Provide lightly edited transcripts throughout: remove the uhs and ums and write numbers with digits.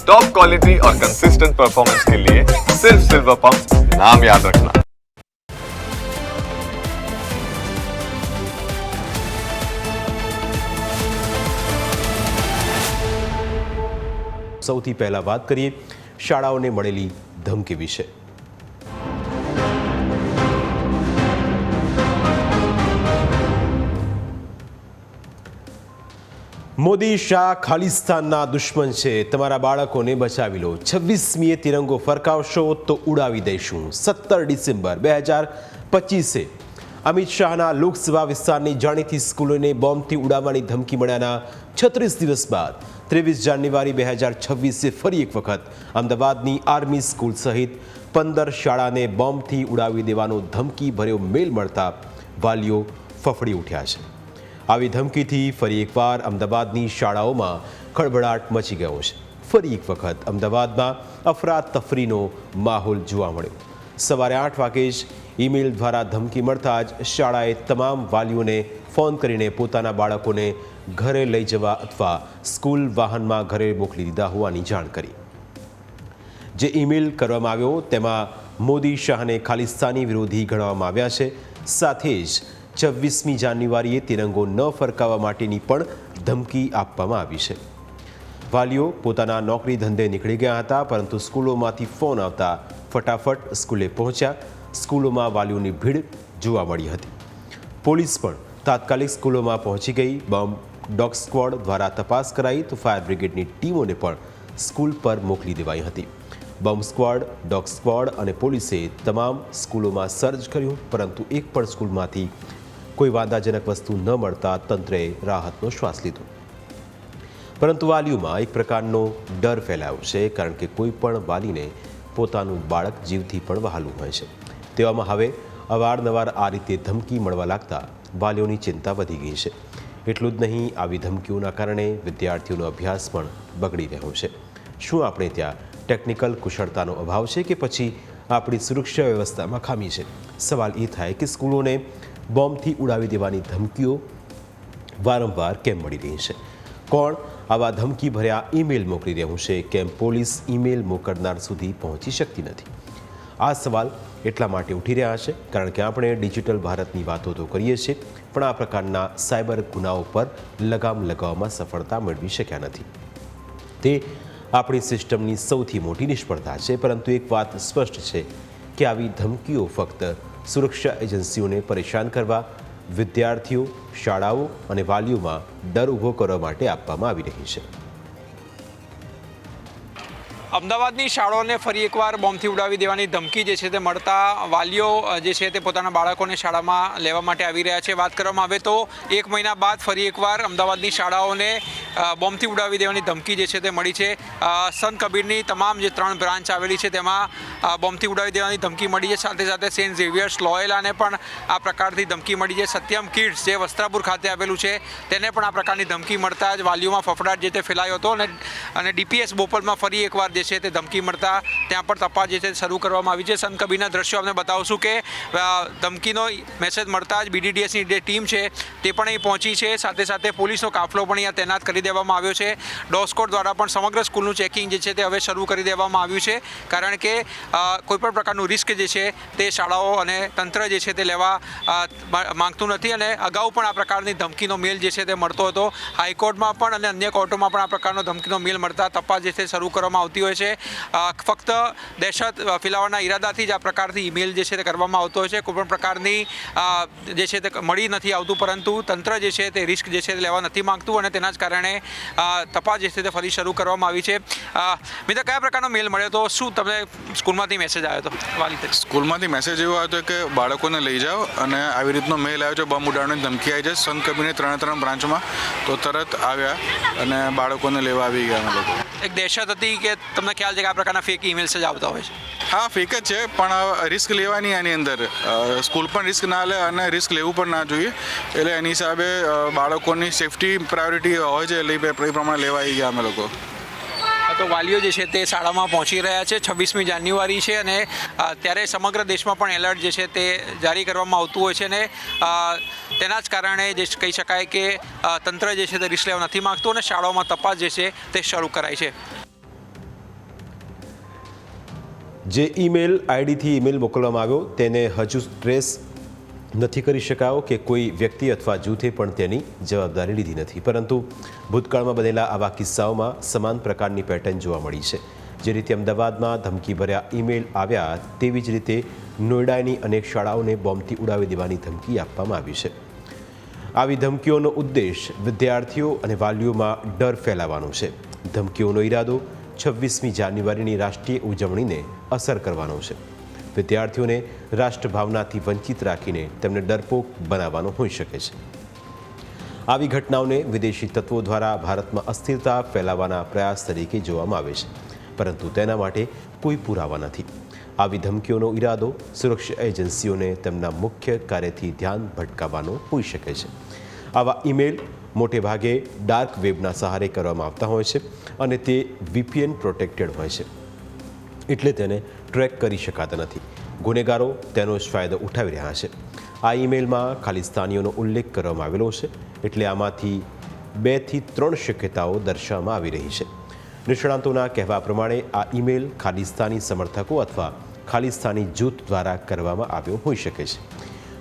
Top quality और consistent performance के लिए सिर्फ सिल्वर पंप नाम याद रखना। સૌથી પહેલા વાત કરીએ શાળાઓને મળેલી ધમકી વિશે। મોદી શાહ ખાલિસ્તાનના દુશ્મન છે, તમારા બાળકોને બચાવી લો। 26મીએ તિરંગો ફરકાવશો તો ઉડાવી દઈશું। 17 ડિસેમ્બર 2025 અમિત શાહના લોકસભા વિસ્તારની જાણીતી સ્કૂલોને બોમ્બથી ઉડાવવાની ધમકી મળ્યાના 36 દિવસ બાદ 23 જાન્યુઆરી 2026 ફરી એક વખત અમદાવાદની આર્મી સ્કૂલ સહિત 15 શાળાને બોમ્બથી ઉડાવી દેવાનો ધમકી ભર્યો મેલ મળતા વાલીઓ ફફડી ઉઠ્યા છે। આવી ધમકીથી ફરી એકવાર અમદાવાદની શાળાઓમાં ખળભળાટ મચી ગયો છે। ફરી એક વખત અમદાવાદમાં અફરાતફરીનો માહોલ જોવા મળ્યો। સવારે 8 વાગે જ ઈમેલ દ્વારા ધમકી મળતા જ શાળાએ તમામ વાલીઓને ફોન કરીને પોતાના બાળકોને ઘરે લઈ જવા અથવા સ્કૂલ વાહનમાં ઘરે મોકલી દીધા હોવાની જાણ કરી। જે ઈમેલ કરવામાં આવ્યો તેમાં મોદી શાહને ખાલિસ્તાની વિરોધી ગણવામાં આવ્યા છે। સાથે જ 26મી જાન્યુઆરીએ તિરંગો ન ફરકાવવા માટેની પણ ધમકી આપવામાં આવી છે। વાલીઓ પોતાના નોકરી ધંધે નીકળી ગયા હતા, પરંતુ સ્કૂલોમાંથી ફોન આવતા ફટાફટ સ્કૂલે પહોંચ્યા। સ્કૂલોમાં વાલીઓની ભીડ જોવા મળી હતી। પોલીસ પણ તાત્કાલિક સ્કૂલોમાં પહોંચી ગઈ। બોમ્બ ડોગ સ્ક્વોડ દ્વારા તપાસ કરાઈ તો ફાયર બ્રિગેડની ટીમોને પણ સ્કૂલ પર મોકલી દેવાઈ હતી। બોમ્બ સ્ક્વોડ, ડોગ સ્ક્વોડ અને પોલીસે તમામ સ્કૂલોમાં સર્ચ કર્યું, પરંતુ એક પણ સ્કૂલમાંથી કોઈ વાંધાજનક વસ્તુ ન મળતા તંત્રએ રાહતનો શ્વાસ લીધો। પરંતુ વાલીઓમાં એક પ્રકારનો ડર ફેલાયો છે, કારણ કે કોઈ પણ વાલીને પોતાનું બાળક જીવથી પણ વહાલું હોય છે। તેવામાં હવે અવારનવાર આ રીતે ધમકી મળવા લાગતા વાલીઓની ચિંતા વધી ગઈ છે। એટલું જ નહીં, આવી ધમકીઓના કારણે વિદ્યાર્થીઓનો અભ્યાસ પણ બગડી રહ્યો છે। શું આપણે ત્યાં ટેકનિકલ કુશળતાનો અભાવ છે કે પછી આપણી સુરક્ષા વ્યવસ્થામાં ખામી છે? સવાલ એ થાય કે સ્કૂલોને બોમ્બથી ઉડાવી દેવાની ધમકીઓ વારંવાર કેમ મળી રહી છે? કોણ આવા ધમકી ભર્યા ઈમેલ મોકલી રહ્યું છે? કેમ પોલીસ ઈમેલ મોકલનાર સુધી પહોંચી શકતી નથી? આ સવાલ એટલા માટે ઉઠી રહ્યા છે કારણ કે આપણે ડિજિટલ ભારતની વાતો તો કરીએ છીએ, પણ આ પ્રકારના સાયબર ગુનાઓ પર લગામ લગાવવામાં સફળતા મેળવી શક્યા નથી। તે આપણી સિસ્ટમની સૌથી મોટી નિષ્ફળતા છે। પરંતુ એક વાત સ્પષ્ટ છે કે આવી ધમકીઓ ફક્ત સુરક્ષા એજન્સીઓને પરેશાન કરવા, વિદ્યાર્થીઓ, શાળાઓ અને વાલીઓમાં ડર ઊભો કરવા માટે આપવામાં આવી રહી છે। અમદાવાદની શાળાઓને ફરી એકવાર બોમ્બથી ઉડાવી દેવાની ધમકી જે છે તે મળતા વાલીઓ જે છે તે પોતાના બાળકોને શાળામાં લેવા માટે આવી રહ્યા છે। વાત કરવામાં આવે તો 1 મહિના બાદ ફરી એકવાર અમદાવાદની શાળાઓને બોમ્બથી ઉડાવી દેવાની ધમકી જે છે તે મળી છે। સંત કબીરની તમામ જે 3 બ્રાન્ચ આવેલી છે તેમાં બોમ્બથી ઉડાવી દેવાની ધમકી મળી છે। સાથે સાથે સેન્ટ ઝેવિયર્સ લોયોલાને પણ આ પ્રકારથી ધમકી મળી છે। સત્યમ કિડ્સ જે વસ્ત્રાપુર ખાતે આવેલું છે તેને પણ આ પ્રકારની ધમકી મળતા જ વાલીઓમાં ફફડાટ જે તે ફેલાયો હતો અને ડીપીએસ બોપલમાં ફરી એકવાર જે છે તે ધમકી મળતા ત્યાં પણ તપાસ જે છે શરૂ કરવામાં આવી છે। સંત કબીરના દ્રશ્યો આપણે બતાવશું કે ધમકીનો મેસેજ મળતા જ BDDSની જે ટીમ છે તે પણ અહીં પહોંચી છે। સાથે સાથે પોલીસનો કાફલો પણ અહીંયા તૈનાત કરી દેવામાં આવ્યો છે। ડોસ્કોડ દ્વારા પણ સમગ્ર સ્કૂલનું ચેકિંગ જે છે તે હવે શરૂ કરી દેવામાં આવ્યું છે, કારણ કે કોઈપણ પ્રકારનું રિસ્ક જે છે તે શાળાઓ અને તંત્ર જે છે તે લેવા માંગતું નથી। અને અગાઉ પણ આ પ્રકારની ધમકીનો મેલ જે છે તે મળતો હતો। હાઈકોર્ટમાં પણ અને અન્ય કોર્ટોમાં પણ આ પ્રકારનો ધમકીનો મેલ મળતા તપાસ જે છે શરૂ કરવામાં આવતી હોય છે। ફક્ત દહેશત ફેલાવવાના ઈરાદાથી જ આ પ્રકારથી ઈમેલ જે છે તે કરવામાં આવતો હોય છે। કોઈપણ પ્રકારની જે છે તે મળી નથી આવતું, પરંતુ તંત્ર જે છે તે રિસ્ક જે છે તે લેવા નથી માંગતું અને તેના જ કારણે તપાસ જે છે તે ફરી શરૂ કરવામાં આવી છે। મિત્ર, કયા પ્રકારનો મેલ મળ્યો હતો? શું તમને સ્કૂલમાંથી મેસેજ આવ્યો હતો? વાલી તરીકે સ્કૂલમાંથી મેસેજ એવો આવ્યો હતો કે બાળકોને લઈ જાઓ, અને આવી રીતનો મેલ આવ્યો છે, બોમ્બ ઉડાડવાની ધમકી આવી છે સંત કબીરની 3 બ્રાન્ચમાં। તો તરત આવ્યા અને બાળકોને લેવા આવી ગયા અમે લોકો। એક દહેશત હતી કે તમને ખ્યાલ છે કે આ પ્રકારના ફેક ઈમેલ્સ જ આવતા હોય છે? હા, ફેક જ છે, પણ રિસ્ક લેવાની આની અંદર સ્કૂલ પણ રિસ્ક ના લે અને રિસ્ક લેવું પણ ના જોઈએ। એટલે એની હિસાબે બાળકોની સેફટી પ્રાયોરિટી હોય છે, એટલે એ પ્રમાણે લેવા આવી ગયા અમે લોકો। તો વાલીઓ જે છે તે શાળામાં પહોંચી રહ્યા છે। 26મી જાન્યુઆરી છે અને ત્યારે સમગ્ર દેશમાં પણ એલર્ટ જે છે તે જારી કરવામાં આવતું હોય છે, અને તેના જ કારણે જે કહી શકાય કે તંત્ર જે છે તે રિસ્ક લેવા નથી માગતું અને શાળાઓમાં તપાસ જે છે તે શરૂ કરાઈ છે। જે ઈમેલ આઈડીથી ઈમેલ મોકલવામાં આવ્યો તેને હજુ ટ્રેસ નથી કરી શકાયો કે કોઈ વ્યક્તિ અથવા જૂથે પણ તેની જવાબદારી લીધી નથી, પરંતુ ભૂતકાળમાં બનેલા આવા કિસ્સાઓમાં સમાન પ્રકારની પેટર્ન જોવા મળી છે. જે રીતે અમદાવાદમાં ધમકીભર્યા ઈમેલ આવ્યા તેવી જ રીતે નોઈડાની અનેક શાળાઓને બોમ્બથી ઉડાવી દેવાની ધમકી આપવામાં આવી છે. આવી ધમકીઓનો ઉદ્દેશ વિદ્યાર્થીઓ અને વાલીઓમાં ડર ફેલાવવાનો છે. ધમકીઓનો ઈરાદો 26મી જાન્યુઆરીની રાષ્ટ્રીય ઉજવણીને અસર કરવાનો છે. વિદ્યાર્થીઓને રાષ્ટ્રભાવનાથી વંચિત રાખીને તેમને ડરપોક બનાવવાનો હોઈ શકે છે. આવી ઘટનાઓને વિદેશી તત્વો દ્વારા ભારતમાં અસ્થિરતા ફેલાવવાના પ્રયાસ તરીકે જોવામાં આવે છે, પરંતુ તેના માટે કોઈ પુરાવા નથી. આવી ધમકીઓનો ઈરાદો સુરક્ષા એજન્સીઓને તેમના મુખ્ય કાર્યથી ધ્યાન ભટકાવવાનો હોઈ શકે છે. આવા ઈમેલ મોટેભાગે ડાર્ક વેબના સહારે કરવામાં આવતા હોય છે અને તે VPN પ્રોટેક્ટેડ હોય છે, એટલે તેને ટ્રેક કરી શકાતા નથી. ગુનેગારો તેનો જ ફાયદો ઉઠાવી રહ્યા છે. આ ઈમેલમાં ખાલિસ્તાનીઓનો ઉલ્લેખ કરવામાં આવેલો છે, એટલે આમાંથી 2 થી 3 શક્યતાઓ દર્શાવવામાં આવી રહી છે. નિષ્ણાતોના કહેવા પ્રમાણે આ ઈમેલ ખાલિસ્તાની સમર્થકો અથવા ખાલિસ્તાની જૂથ દ્વારા કરવામાં આવ્યો હોઈ શકે છે.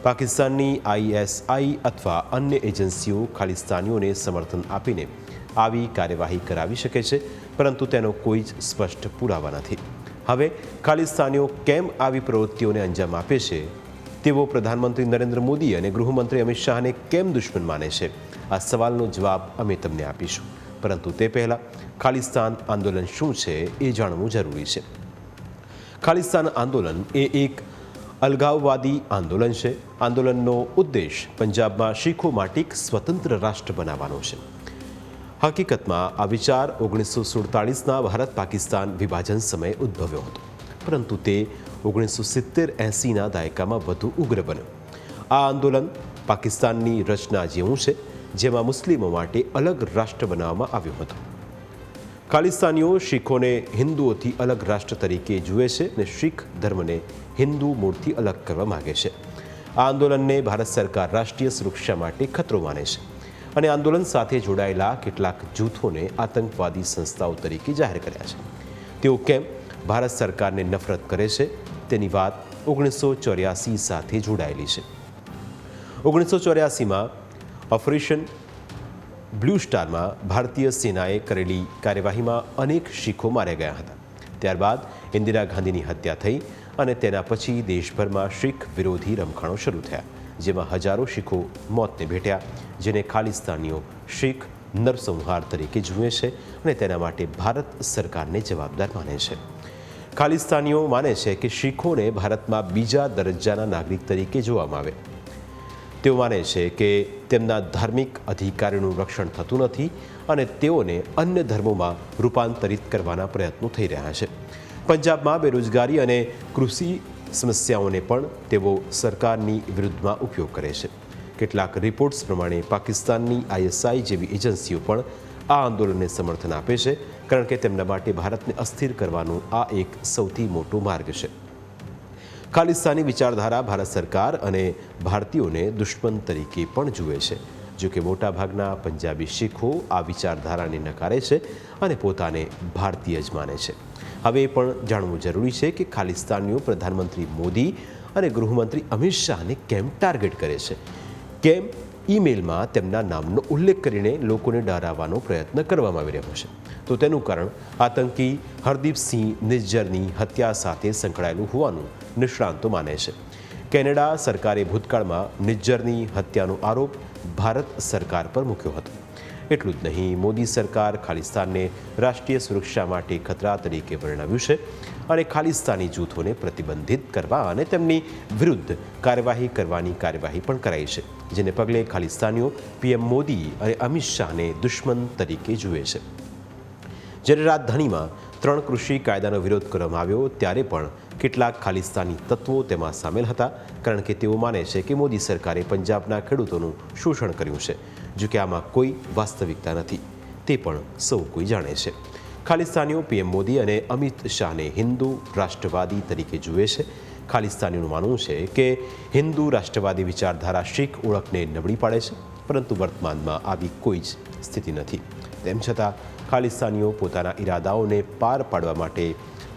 પાકિસ્તાનની ISI અથવા અન્ય એજન્સીઓ ખાલિસ્તાનીઓને સમર્થન આપીને આવી કાર્યવાહી કરાવી શકે છે, પરંતુ તેનો કોઈ જ સ્પષ્ટ પુરાવા નથી. હવે ખાલિસ્તાનીઓ કેમ આવી પ્રવૃત્તિઓને અંજામ આપે છે તેવો પ્રધાનમંત્રી નરેન્દ્ર મોદી અને ગૃહમંત્રી અમિત શાહને કેમ દુશ્મન માને છે, આ સવાલનો જવાબ અમે તમને આપીશું. પરંતુ તે પહેલાં ખાલિસ્તાન આંદોલન શું છે એ જાણવું જરૂરી છે. ખાલિસ્તાન આંદોલન એ એક અલગાવવાદી આંદોલન છે. આંદોલનનો ઉદ્દેશ પંજાબમાં શીખો માટે એક સ્વતંત્ર રાષ્ટ્ર બનાવવાનો છે. હકીકતમાં આ વિચાર 1947ના ભારત પાકિસ્તાન વિભાજન સમયે ઉદ્ભવ્યો હતો, પરંતુ તે 1970-80ના દાયકામાં વધુ ઉગ્ર બન્યો. આ આંદોલન પાકિસ્તાનની રચના જેવું છે, જેમાં મુસ્લિમો માટે અલગ રાષ્ટ્ર બનાવવામાં આવ્યો હતો. ખાલિસ્તાનીઓ શીખોને હિન્દુઓથી અલગ રાષ્ટ્ર તરીકે જુએ છે અને શીખ ધર્મને હિન્દુ મૂળથી અલગ કરવા માગે છે. આ આંદોલનને ભારત સરકાર રાષ્ટ્રીય સુરક્ષા માટે ખતરો માને છે અને આંદોલન સાથે જોડાયેલા કેટલાક જૂથોને આતંકવાદી સંસ્થાઓ તરીકે જાહેર કર્યા છે. તેઓ કેમ ભારત સરકારને નફરત કરે છે તેની વાત 1984 સાથે જોડાયેલી છે. 1984માં ઓપરેશન બ્લુ સ્ટારમાં ભારતીય સેનાએ કરેલી કાર્યવાહીમાં અનેક શીખો માર્યા ગયા હતા. ત્યારબાદ ઇન્દિરા ગાંધીની હત્યા થઈ અને તેના પછી દેશભરમાં શીખ વિરોધી રમખાણો શરૂ થયા, જેમાં હજારો શીખો મોતને ભેટ્યા, જેને ખાલિસ્તાનીઓ શીખ નરસંહાર તરીકે જુએ છે અને તેના માટે ભારત સરકારને જવાબદાર માને છે. ખાલિસ્તાનીઓ માને છે કે શીખોને ભારતમાં બીજા દરજ્જાના નાગરિક તરીકે જોવામાં આવે. તેઓ માને છે કે તેમના ધાર્મિક અધિકારોનું રક્ષણ થતું નથી અને તેઓને અન્ય ધર્મોમાં રૂપાંતરિત કરવાના પ્રયત્નો થઈ રહ્યા છે. પંજાબમાં બેરોજગારી અને કૃષિ સમસ્યાઓને પણ તેઓ સરકારની વિરુદ્ધમાં ઉપયોગ કરે છે. કેટલાક રિપોર્ટ્સ પ્રમાણે પાકિસ્તાનની ISI જેવી એજન્સીઓ પણ આ આંદોલનને સમર્થન આપે છે, કારણ કે તેમના માટે ભારતને અસ્થિર કરવાનો આ એક સૌથી મોટો માર્ગ છે. ખાલિસ્તાની વિચારધારા ભારત સરકાર અને ભારતીયોને દુશ્મન તરીકે પણ જુએ છે. જો કે મોટાભાગના પંજાબી શીખો આ વિચારધારાને નકારે છે અને પોતાને ભારતીય જ માને છે. હવે એ પણ જાણવું જરૂરી છે કે ખાલિસ્તાનીઓ પ્રધાનમંત્રી મોદી અને ગૃહમંત્રી અમિત શાહને કેમ ટાર્ગેટ કરે છે. કેમ ઈમેલમાં તેમના નામનો ઉલ્લેખ કરીને લોકોને ડરાવવાનો પ્રયત્ન કરવામાં આવી રહ્યો છે. તો તેનું કારણ આતંકી હરદીપસિંહ નિજ્જરની હત્યા સાથે સંકળાયેલું હોવાનું નિષ્ણાંતો માને છે. કેનેડા સરકારે ભૂતકાળમાં નિજ્જરની હત્યાનો આરોપ ભારત સરકાર પર મૂક્યો હતો. એટલું જ નહીં, મોદી સરકાર ખાલિસ્તાનને રાષ્ટ્રીય સુરક્ષા માટે ખતરા તરીકે વર્ણવ્યું છે અને ખાલિસ્તાની જૂથોને પ્રતિબંધિત કરવા અને તેમની વિરુદ્ધ કાર્યવાહી કરવાની કાર્યવાહી પણ કરાઈ છે, જેને પગલે ખાલિસ્તાનીઓ PM મોદી અને અમિત શાહને દુશ્મન તરીકે જુએ છે. જ્યારે રાજધાનીમાં 3 કૃષિ કાયદાનો વિરોધ કરવામાં આવ્યો ત્યારે પણ કેટલાક ખાલિસ્તાની તત્વો તેમાં સામેલ હતા, કારણ કે તેઓ માને છે કે મોદી સરકારે પંજાબના ખેડૂતોનું શોષણ કર્યું છે. જો કે આમાં કોઈ વાસ્તવિકતા નથી, તે પણ સૌ કોઈ જાણે છે. ખાલિસ્તાનીઓ PM મોદી અને અમિત શાહને હિન્દુ રાષ્ટ્રવાદી તરીકે જુએ છે. ખાલિસ્તાનીઓનું માનવું છે કે હિન્દુ રાષ્ટ્રવાદી વિચારધારા શીખ ઓળખને નબળી પાડે છે, પરંતુ વર્તમાનમાં આવી કોઈ જ સ્થિતિ નથી. તેમ છતાં ખાલિસ્તાનીઓ પોતાના ઈરાદાઓને પાર પાડવા માટે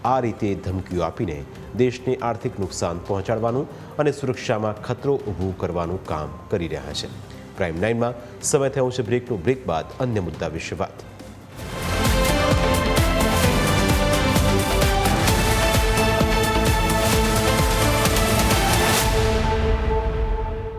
આ રીતે ધમકીઓ આપીને દેશને આર્થિક નુકસાન પહોંચાડવાનું અને સુરક્ષામાં ખતરો ઊભું કરવાનું કામ કરી રહ્યા છે. પ્રાઇમ 9માં સમય થયો છે બ્રેકનો. બ્રેક બાદ અન્ય મુદ્દા વિશે વાત.